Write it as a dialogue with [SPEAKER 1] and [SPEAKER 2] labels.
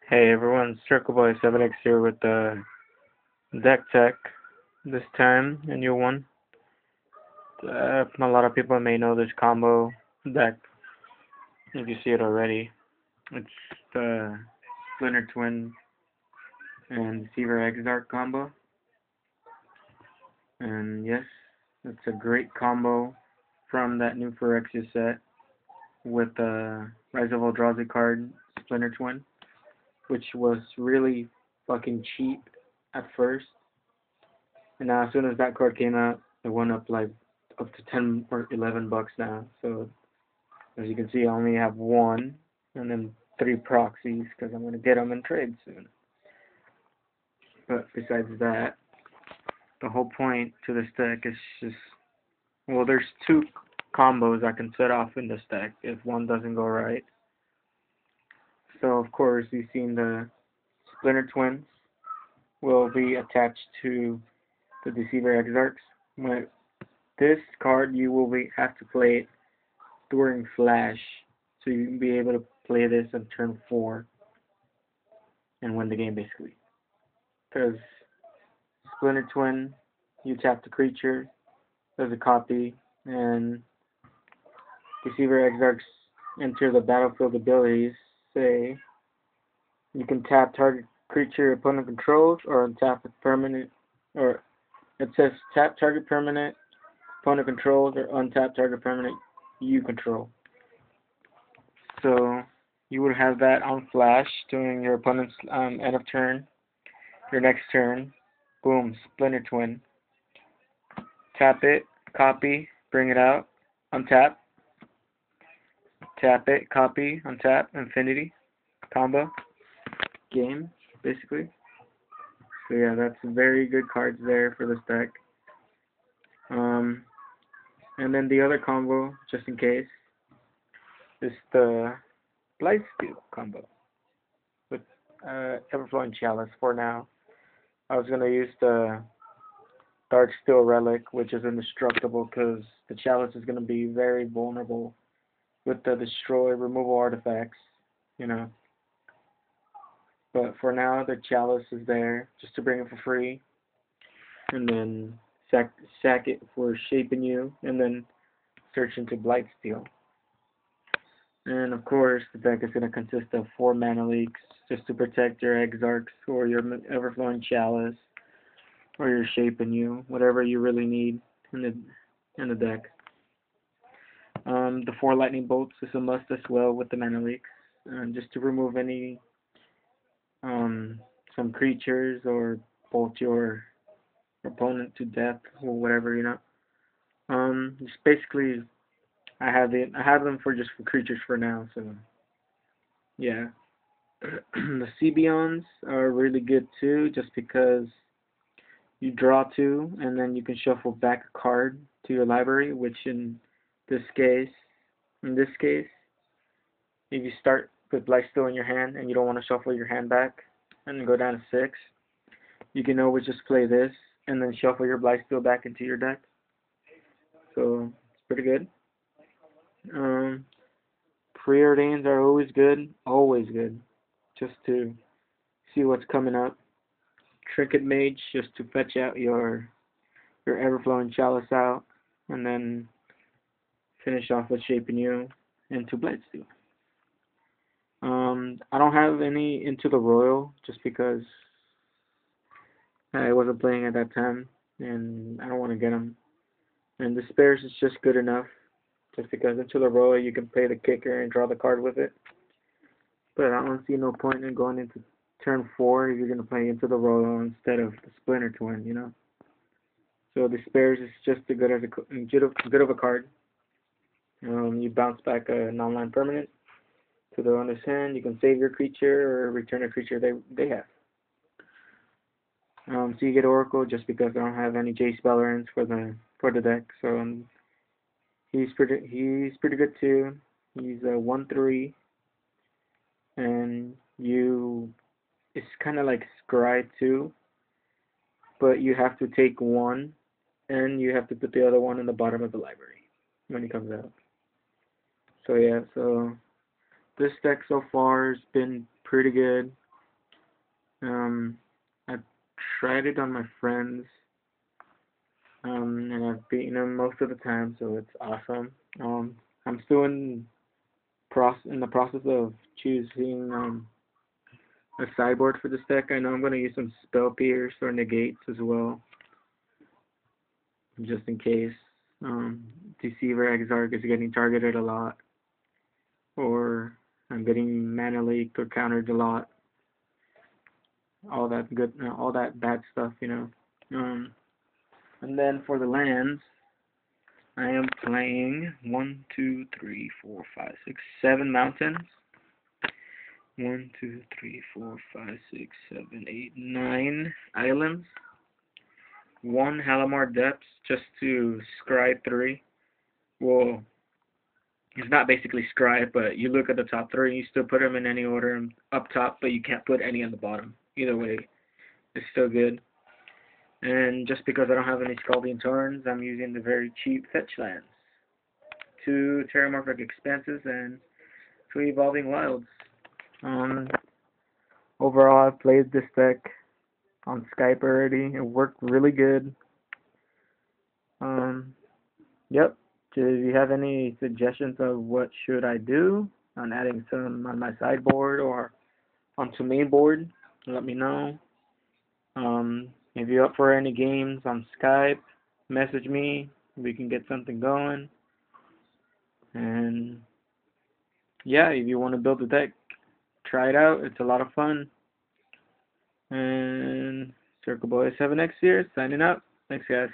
[SPEAKER 1] Hey everyone, CircleBoy7X here with the deck tech. This time, a new one. A lot of people may know this combo deck if you see it already. It's the Splinter Twin and Deceiver Exarch combo. And yes, it's a great combo from that new Phyrexia set with the Rise of Eldrazi card, Splinter Twin, which was really fucking cheap at first. And now, as soon as that card came out, it went up like up to 10 or 11 bucks now. So, as you can see, I only have one and then three proxies because I'm going to get them in trade soon. But besides that, the whole point to this deck is just, well, there's two combos I can set off in this deck if one doesn't go right. So, of course, you've seen the Splinter Twins will be attached to the Deceiver Exarchs. With this card, you will have to play it during Flash, so you can be able to play this on turn 4 and win the game, basically. Because Splinter Twin, you tap the creature, there's a copy, and Deceiver Exarchs enter the battlefield abilities. Say, you can tap target creature opponent controls, or untap a permanent, or it says tap target permanent opponent controls, or untap target permanent you control. So you would have that on Flash during your opponent's end of turn. Your next turn, boom, Splinter Twin. Tap it, copy, bring it out, untap. Tap it, copy, untap, infinity, combo, game, basically. So yeah, that's very good cards there for this deck. And then the other combo, just in case, is the Blightsteel combo with Everflowing Chalice for now. I was going to use the darksteel relic, which is indestructible because the Chalice is going to be very vulnerable with the destroy removal artifacts, you know. But for now, the Chalice is there just to bring it for free, and then sack it for Shape Anew, and then search into Blightsteel. And of course, the deck is going to consist of 4 mana leaks just to protect your Exarchs or your Everflowing Chalice or your Shape Anew, whatever you really need in the deck. The 4 lightning bolts is a must as well with the mana leaks, just to remove any some creatures or bolt your opponent to death or whatever, you know. Just basically, I have them for just for creatures for now. So yeah, the Sebions are really good too, just because you draw 2 and then you can shuffle back a card to your library, which this case, in this case, if you start with Blightsteel in your hand and you don't want to shuffle your hand back and go down to 6, you can always just play this and then shuffle your Blightsteel back into your deck. So it's pretty good. Preodains are always good, just to see what's coming up. Trinket mage, just to fetch out your Everflowing Chalice out, and then finish off with Shape Anew into Blightsteel. I don't have any into the Royal just because I wasn't playing at that time, and I don't want to get them. And Disperse is just good enough, just because into the Royal you can play the kicker and draw the card with it. But I don't see no point in going into turn 4 if you're going to play into the Royal instead of the Splinter Twin, you know. So Disperse is just as good of a card. You bounce back a non-land permanent to the owner's hand. You can save your creature or return a creature they have. So you get Oracle just because I don't have any Jace Bellerins for the deck. So he's pretty good too. He's a 1/3, and it's kind of like Scry 2, but you have to take one and you have to put the other one in the bottom of the library when it comes out. So yeah, so this deck so far has been pretty good. I've tried it on my friends, and I've beaten them most of the time, so it's awesome. I'm still in the process of choosing a sideboard for this deck. I know I'm going to use some spell pierce or negates as well, just in case. Deceiver exarch is getting targeted a lot, or I'm getting mana leaked or countered a lot. All that good, all that bad stuff, you know. And then for the lands, I am playing 1, 2, 3, 4, 5, 6, 7 mountains. 1, 2, 3, 4, 5, 6, 7, 8, 9 islands. 1 halimar depths just to scry 3. Well, it's not basically scry, but you look at the top 3, you still put them in any order up top, but you can't put any on the bottom. Either way, it's still good. And just because I don't have any Scalding Torrents, I'm using the very cheap fetch lands. 2 terramorphic expanses and 3 evolving wilds. Overall, I've played this deck on Skype already. It worked really good. Yep. Do you have any suggestions of what should I do on adding some on my sideboard or onto main board? Let me know. If you're up for any games on Skype, message me. We can get something going. And yeah, if you want to build a deck, try it out. It's a lot of fun. And Circle Boy 7X here, signing out. Thanks, guys.